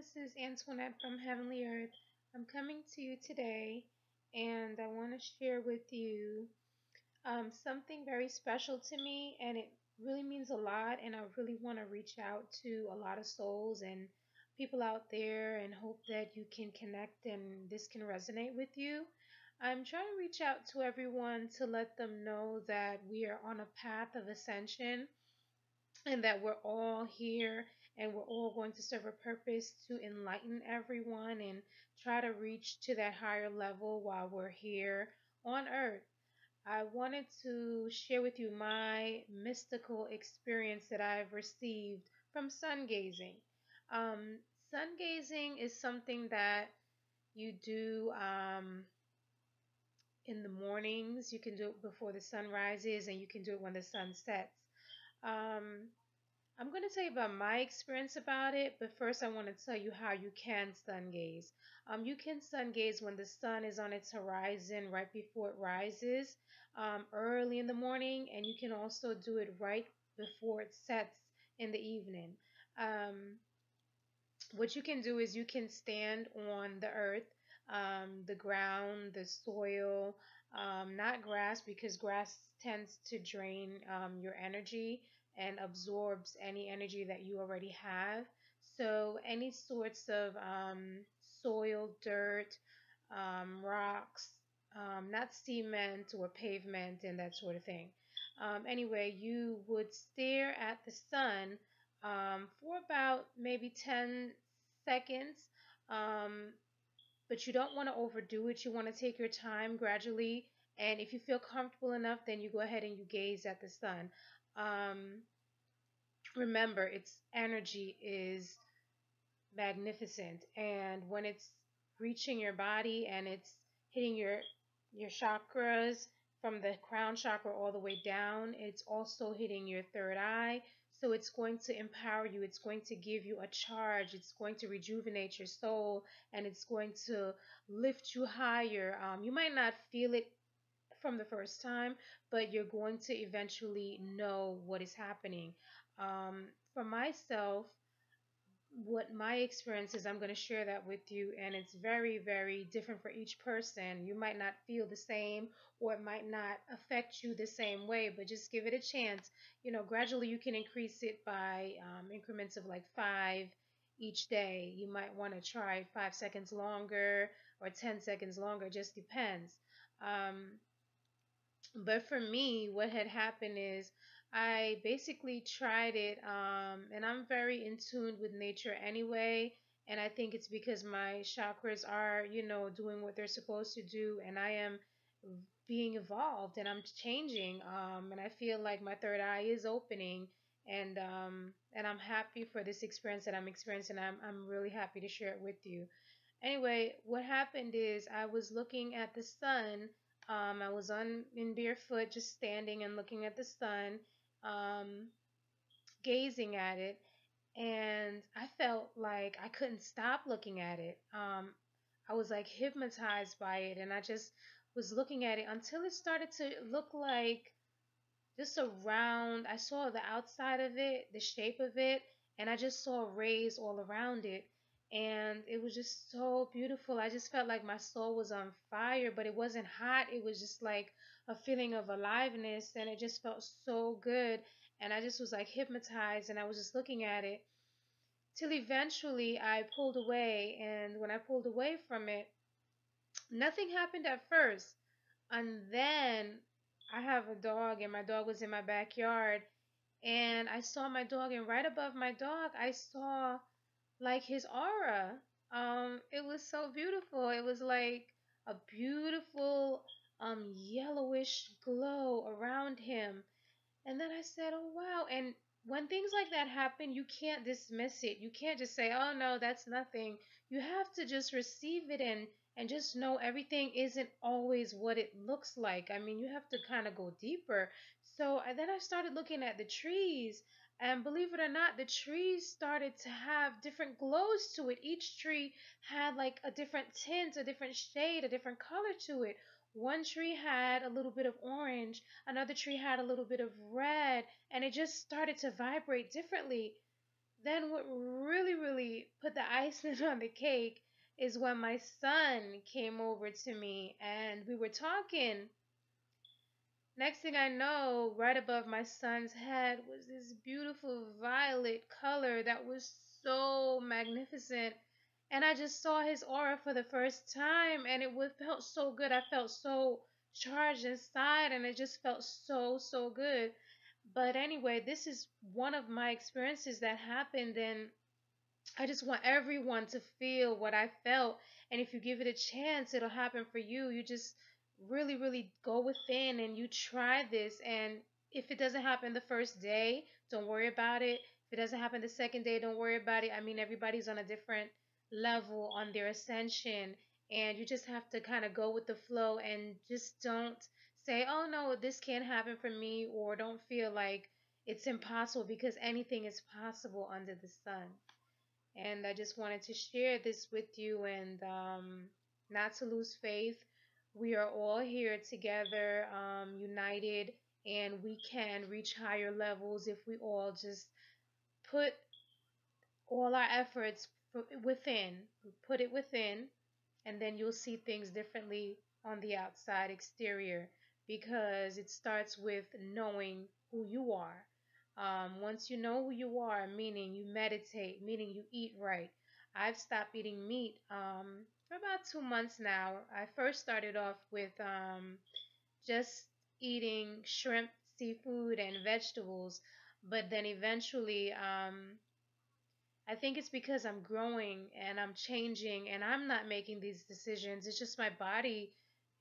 this is Antoinette from Heavenly Earth. I'm coming to you today and I want to share with you something very special to me, and it really means a lot. And I really want to reach out to a lot of souls and people out there and hope that you can connect and this can resonate with you. I'm trying to reach out to everyone to let them know that we are on a path of ascension and that we're all here and we're all going to serve a purpose to enlighten everyone and try to reach to that higher level while we're here on earth. I wanted to share with you my mystical experience that I've received from sun gazing. Um, Sun gazing is something that you do in the mornings. You can do it before the sun rises, and you can do it when the sun sets. Um, I'm going to tell you about my experience about it, but first I want to tell you how you can sun gaze. You can sun gaze when the sun is on its horizon right before it rises, early in the morning, and you can also do it right before it sets in the evening. Um, what you can do is you can stand on the earth, the ground, the soil, not grass because grass tends to drain your energy and absorbs any energy that you already have. So any sorts of soil, dirt, rocks, not cement or pavement and that sort of thing. Anyway, you would stare at the sun for about maybe 10 seconds. Um, but you don't want to overdo it. You want to take your time gradually. And if you feel comfortable enough, then you go ahead and you gaze at the sun. Um, Remember, its energy is magnificent. And when it's reaching your body and it's hitting your chakras from the crown chakra all the way down, it's also hitting your third eye. So it's going to empower you. It's going to give you a charge. It's going to rejuvenate your soul, and it's going to lift you higher. You might not feel it from the first time, but you're going to eventually know what is happening. For myself, what my experience is, I'm going to share that with you, and it's very, very different for each person. You might not feel the same, or it might not affect you the same way, but just give it a chance. Gradually you can increase it by increments of like 5 each day. You might want to try 5 seconds longer or 10 seconds longer, just depends. Um, but for me, what had happened is I basically tried it, and I'm very in tune with nature anyway. And I think it's because my chakras are, doing what they're supposed to do, and I am being evolved and I'm changing. And I feel like my third eye is opening, and I'm happy for this experience that I'm experiencing. I'm really happy to share it with you. Anyway, what happened is I was looking at the sun. I was on in barefoot, just standing and looking at the sun, um, gazing at it, and I felt like I couldn't stop looking at it. I was like hypnotized by it, and I just was looking at it until it started to look like just a round. I saw the outside of it, the shape of it, and I just saw rays all around it. And it was just so beautiful. I just felt like my soul was on fire, but it wasn't hot. It was just like a feeling of aliveness, and it just felt so good. And I just was like hypnotized, and I was just looking at it till eventually I pulled away. And when I pulled away from it, nothing happened at first. And then I have a dog, and my dog was in my backyard, and I saw my dog, and right above my dog, I saw like his aura. It was so beautiful. It was like a beautiful yellowish glow around him. And then I said, "Oh wow." And when things like that happen, you can't dismiss it. You can't just say, "Oh no, that's nothing." You have to just receive it and just know everything isn't always what it looks like. I mean, you have to kind of go deeper. So then I started looking at the trees, and believe it or not, the trees started to have different glows to it. Each tree had like a different tint, a different shade, a different color to it. One tree had a little bit of orange, another tree had a little bit of red, and it just started to vibrate differently. Then what really, really put the icing on the cake is when my son came over to me and we were talking. Next thing I know, right above my son's head was this beautiful violet color that was so magnificent. And I just saw his aura for the first time, and felt so good. I felt so charged inside, and it just felt so, so good. But anyway, this is one of my experiences that happened, and I just want everyone to feel what I felt. And if you give it a chance, it'll happen for you. You just really, really go within and you try this. And if it doesn't happen the first day, don't worry about it. If it doesn't happen the second day, don't worry about it. I mean, everybody's on a different level on their ascension. And you just have to kind of go with the flow and just don't say, oh no, this can't happen for me, or don't feel like it's impossible, because anything is possible under the sun. And I just wanted to share this with you, and not to lose faith. We are all here together, united, and we can reach higher levels if we all just put all our efforts within, put it within, and then you'll see things differently on the outside exterior, because it starts with knowing who you are. Once you know who you are, meaning you meditate, meaning you eat right. I've stopped eating meat for about 2 months now. I first started off with just eating shrimp, seafood, and vegetables, but then eventually I think it's because I'm growing and I'm changing and I'm not making these decisions. It's just my body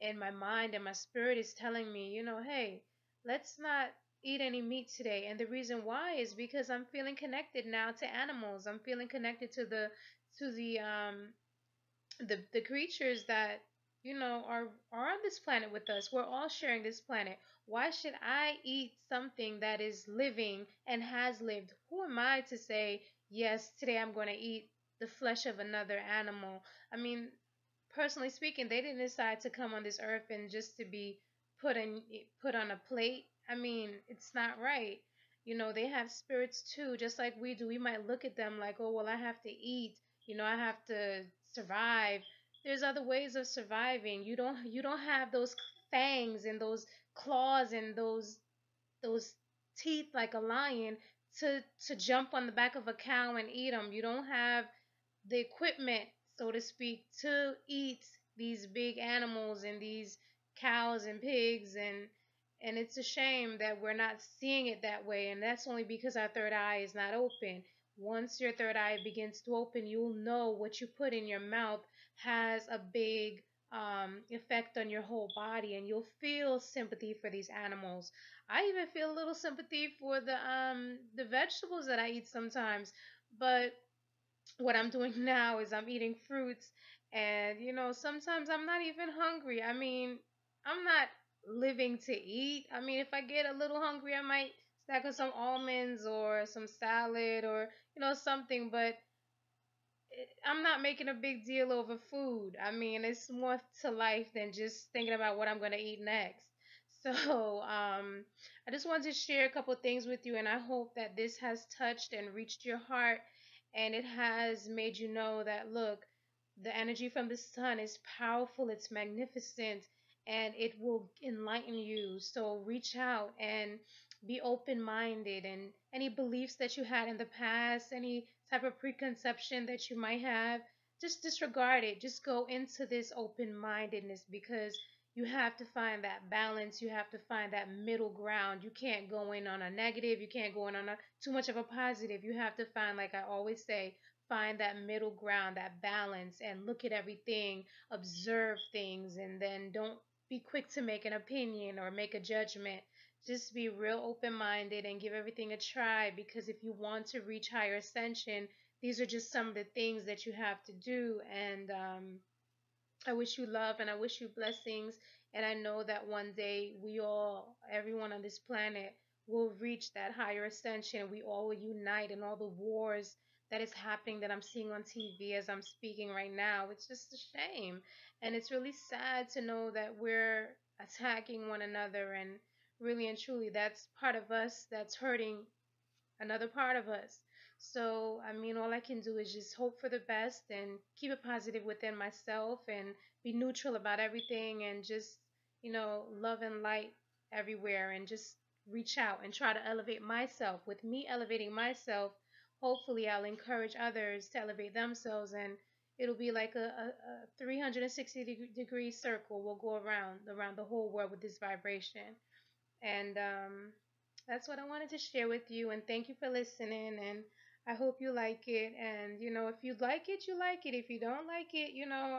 and my mind and my spirit is telling me, hey, let's not eat any meat today. And the reason why is because I'm feeling connected now to animals. I'm feeling connected to the creatures that are on this planet with us. We're all sharing this planet. Why should I eat something that is living and has lived? Who am I to say, yes, today I'm going to eat the flesh of another animal? I mean, personally speaking, they didn't decide to come on this earth and just to be put in put on a plate. I mean, it's not right. They have spirits too, just like we do. We might look at them like, oh, well, I have to eat. I have to survive. There's other ways of surviving. You don't have those fangs and those claws and those teeth like a lion to jump on the back of a cow and eat them. You don't have the equipment, so to speak, to eat these big animals and these cows and pigs, and it's a shame that we're not seeing it that way, and that's only because our third eye is not open. Once your third eye begins to open, you'll know what you put in your mouth has a big effect on your whole body, and you'll feel sympathy for these animals. I even feel a little sympathy for the vegetables that I eat sometimes, but what I'm doing now is I'm eating fruits, and sometimes I'm not even hungry. I mean, I'm not living to eat. I mean, if I get a little hungry, I might snack on some almonds or some salad or something, but I'm not making a big deal over food. I mean, it's more to life than just thinking about what I'm going to eat next. So, I just wanted to share a couple things with you, and I hope that this has touched and reached your heart, and it has made you know that, look, the energy from the sun is powerful, it's magnificent, and it will enlighten you. So, reach out and be open minded, and any beliefs that you had in the past, any type of preconception that you might have, just disregard it. Just go into this open mindedness, because you have to find that balance. You have to find that middle ground. You can't go in on a negative. You can't go in on too much of a positive. You have to find, like I always say, find that middle ground, that balance, and look at everything, observe things, and then don't be quick to make an opinion or make a judgment. Just be real open minded and give everything a try, because if you want to reach higher ascension, these are just some of the things that you have to do. And I wish you love and I wish you blessings. And I know that one day we all, everyone on this planet, will reach that higher ascension. We all will unite, and all the wars that is happening that I'm seeing on TV as I'm speaking right now, it's just a shame. And it's really sad to know that we're attacking one another. And really and truly, that's part of us that's hurting another part of us. So, I mean, all I can do is just hope for the best and keep it positive within myself and be neutral about everything and just, love and light everywhere and just reach out and try to elevate myself. With me elevating myself, hopefully I'll encourage others to elevate themselves, and it'll be like a 360 degree circle. We'll go around the whole world with this vibration. And that's what I wanted to share with you. And thank you for listening. And I hope you like it. And, if you like it, you like it. If you don't like it,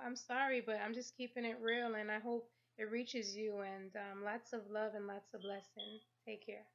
I'm sorry, but I'm just keeping it real. And I hope it reaches you. And lots of love and lots of blessing. Take care.